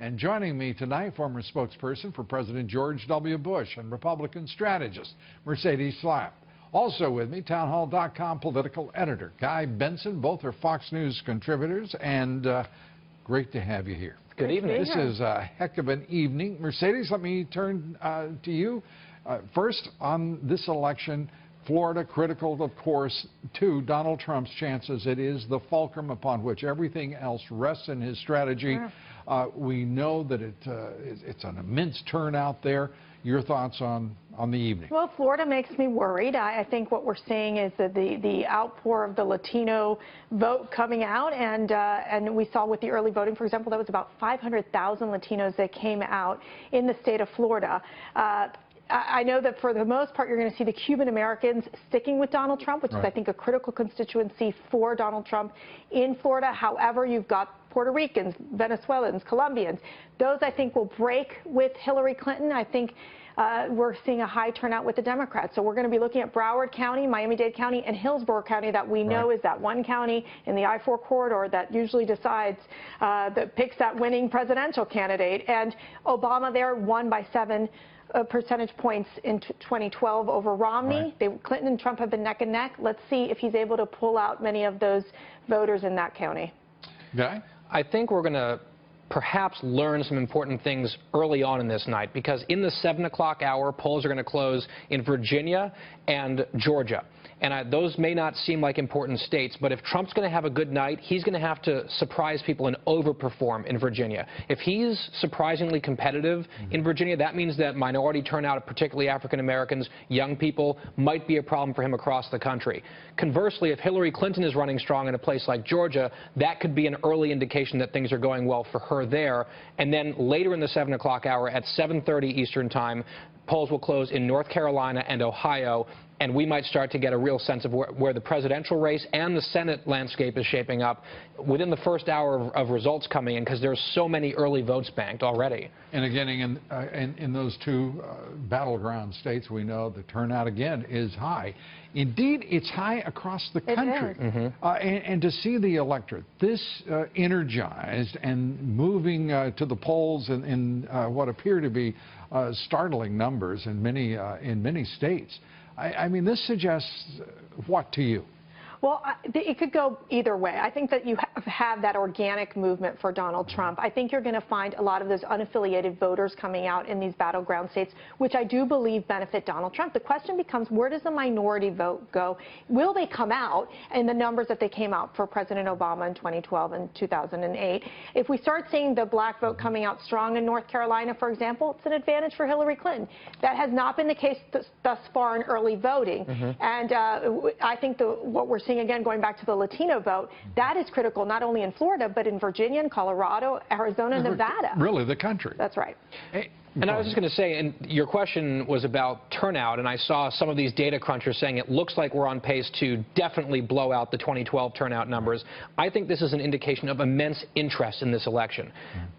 And joining me tonight, former spokesperson for President George W. Bush and Republican strategist Mercedes Schlapp. Also with me, townhall.com political editor Guy Benson. Both are Fox News contributors, and great to have you here. Good evening. This is a heck of an evening. Mercedes, let me turn to you. First, on this election, Florida critical, of course, to Donald Trump's chances. It is the fulcrum upon which everything else rests in his strategy. We know that it's an immense turnout there. Your thoughts on the evening? Well, Florida makes me worried. I think what we're seeing is that the outpour of the Latino vote coming out, and we saw with the early voting, for example, that was about 500,000 Latinos that came out in the state of Florida. I know that for the most part, you're going to see the Cuban Americans sticking with Donald Trump, which is, I think, a critical constituency for Donald Trump in Florida. However, you've got Puerto Ricans, Venezuelans, Colombians. Those, I think, will break with Hillary Clinton. I think we're seeing a high turnout with the Democrats. So we're going to be looking at Broward County, Miami-Dade County, and Hillsborough County that we know is that one county in the I-4 corridor that usually decides, that picks that winning presidential candidate. And Obama there won by 7 percentage points in 2012 over Romney. Clinton and Trump have been neck and neck. Let's see if he's able to pull out many of those voters in that county. Guy? I think we're going to perhaps learn some important things early on in this night, because in the 7 o'clock hour, polls are going to close in Virginia and Georgia. And those may not seem like important states, but if Trump's going to have a good night, he's going to have to surprise people and overperform in Virginia. If he's surprisingly competitive in Virginia, that means that minority turnout, particularly African Americans, young people, might be a problem for him across the country. Conversely, if Hillary Clinton is running strong in a place like Georgia, that could be an early indication that things are going well for her there. And then later in the 7 o'clock hour at 7:30 Eastern Time, polls will close in North Carolina and Ohio, and we might start to get a real sense of where the presidential race and the Senate landscape is shaping up within the first hour of results coming in, because there's so many early votes banked already. And again, in those two battleground states, we know the turnout again is high. Indeed, it's high across the country. And to see the electorate this energized and moving to the polls in what appear to be startling numbers in many states. I mean, this suggests what to you? Well, it could go either way. I think that you have that organic movement for Donald Trump. I think you're going to find a lot of those unaffiliated voters coming out in these battleground states, which I do believe benefit Donald Trump. The question becomes, where does the minority vote go? Will they come out in the numbers that they came out for President Obama in 2012 and 2008? If we start seeing the black vote coming out strong in North Carolina, for example, it's an advantage for Hillary Clinton. That has not been the case thus far in early voting. And I think what we're seeing, again, going back to the Latino vote, that is critical not only in Florida, but in Virginia and Colorado, Arizona, and Nevada. Really, the country. That's right. And I was just going to say, and your question was about turnout, and I saw some of these data crunchers saying it looks like we're on pace to definitely blow out the 2012 turnout numbers. I think this is an indication of immense interest in this election.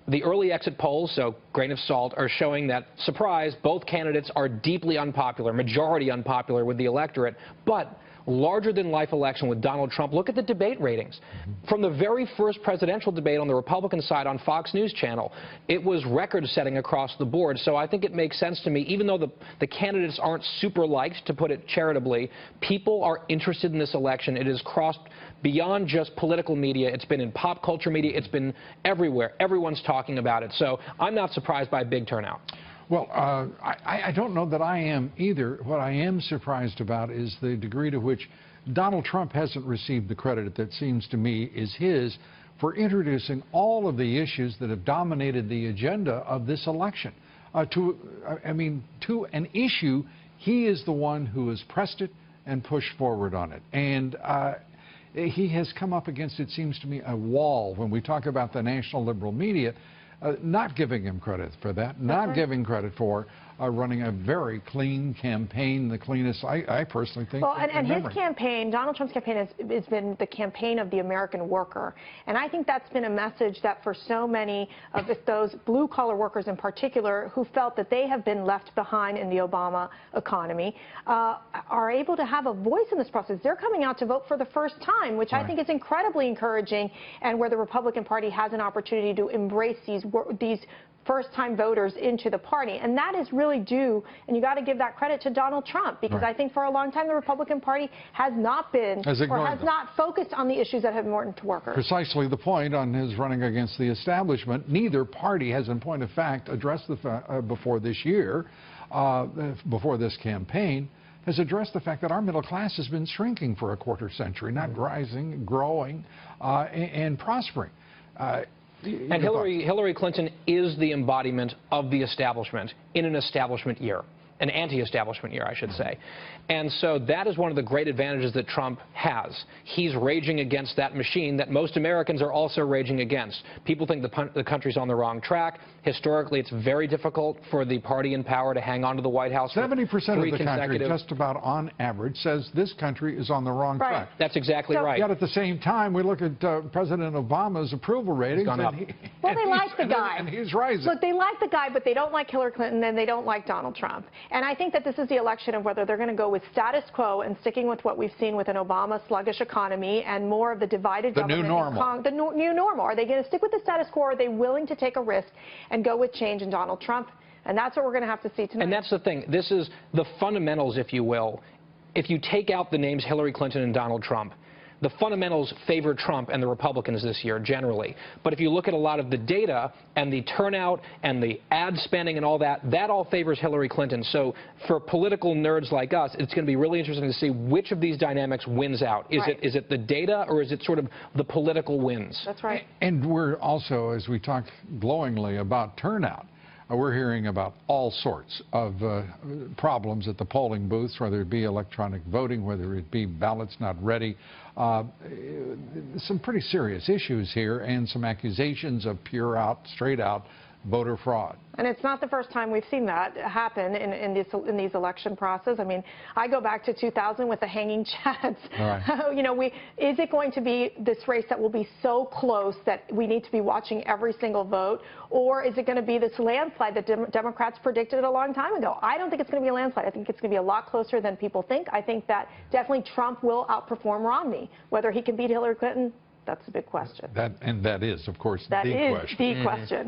The early exit polls, so grain of salt, are showing that, surprise, both candidates are deeply unpopular, majority unpopular with the electorate, but larger-than-life election with Donald Trump. Look at the debate ratings. From the very first presidential debate on the Republican side on Fox News Channel, it was record-setting across the board. So I think it makes sense to me, even though the candidates aren't super liked, to put it charitably, people are interested in this election. It has crossed beyond just political media. It's been in pop culture media. It's been everywhere. Everyone's talking about it. So I'm not surprised by a big turnout. Well, I don't know that I am either. What I am surprised about is the degree to which Donald Trump hasn't received the credit that seems to me is his for introducing all of the issues that have dominated the agenda of this election. To an issue, he is the one who has pressed it and pushed forward on it. And he has come up against, it seems to me, a wall when we talk about the national liberal media. Not giving him credit for that, not giving credit for running a very clean campaign, the cleanest, I personally think. Well, and his memory. campaign, Donald Trump's campaign, has been the campaign of the American worker. And I think that's been a message that for so many of those blue-collar workers in particular who felt that they have been left behind in the Obama economy are able to have a voice in this process. They're coming out to vote for the first time, which I think is incredibly encouraging, and where the Republican Party has an opportunity to embrace these first-time voters into the party. And that is really due, and you got to give that credit to Donald Trump, because I think for a long time the Republican Party has not been has not focused on the issues that have been important to workers. Precisely the point on his running against the establishment. Neither party has, in point of fact, addressed before this year, before this campaign, has addressed the fact that our middle class has been shrinking for a quarter century, not rising, growing, and prospering. And Hillary Clinton is the embodiment of the establishment in an establishment year, an anti-establishment year, I should say. And so that is one of the great advantages that Trump has. He's raging against that machine that most Americans are also raging against. People think the country's on the wrong track. Historically, it's very difficult for the party in power to hang on to the White House. 70% of the country, just about on average, says this country is on the wrong track. That's exactly right. Yet at the same time, we look at President Obama's approval ratings. Gone up. Well, they like the guy. And he's rising. Look, they like the guy, but they don't like Hillary Clinton, and they don't like Donald Trump. And I think that this is the election of whether they're going to go with status quo and sticking with what we've seen with an Obama sluggish economy and more of the divided government. The new normal. The new normal. Are they going to stick with the status quo, or are they willing to take a risk and go with change in Donald Trump? And that's what we're going to have to see tonight. And that's the thing. This is the fundamentals, if you will. If you take out the names Hillary Clinton and Donald Trump, the fundamentals favor Trump and the Republicans this year, generally. But if you look at a lot of the data and the turnout and the ad spending and all that, that all favors Hillary Clinton. So for political nerds like us, it's going to be really interesting to see which of these dynamics wins out. Is it the data, or is it sort of the political wins? That's right. And we're also, as we talk glowingly about turnout, we're hearing about all sorts of problems at the polling booths, whether it be electronic voting, whether it be ballots not ready. Some pretty serious issues here, and some accusations of pure out, straight out voter fraud. And it's not the first time we've seen that happen in these election process. I mean, I go back to 2000 with the hanging chads. Right. You know, is it going to be this race that will be so close that we need to be watching every single vote, or is it going to be this landslide that Democrats predicted a long time ago? I don't think it's going to be a landslide. I think it's going to be a lot closer than people think. I think that definitely Trump will outperform Romney. Whether he can beat Hillary Clinton, that's a big question. That is, of course, the question. That is the question.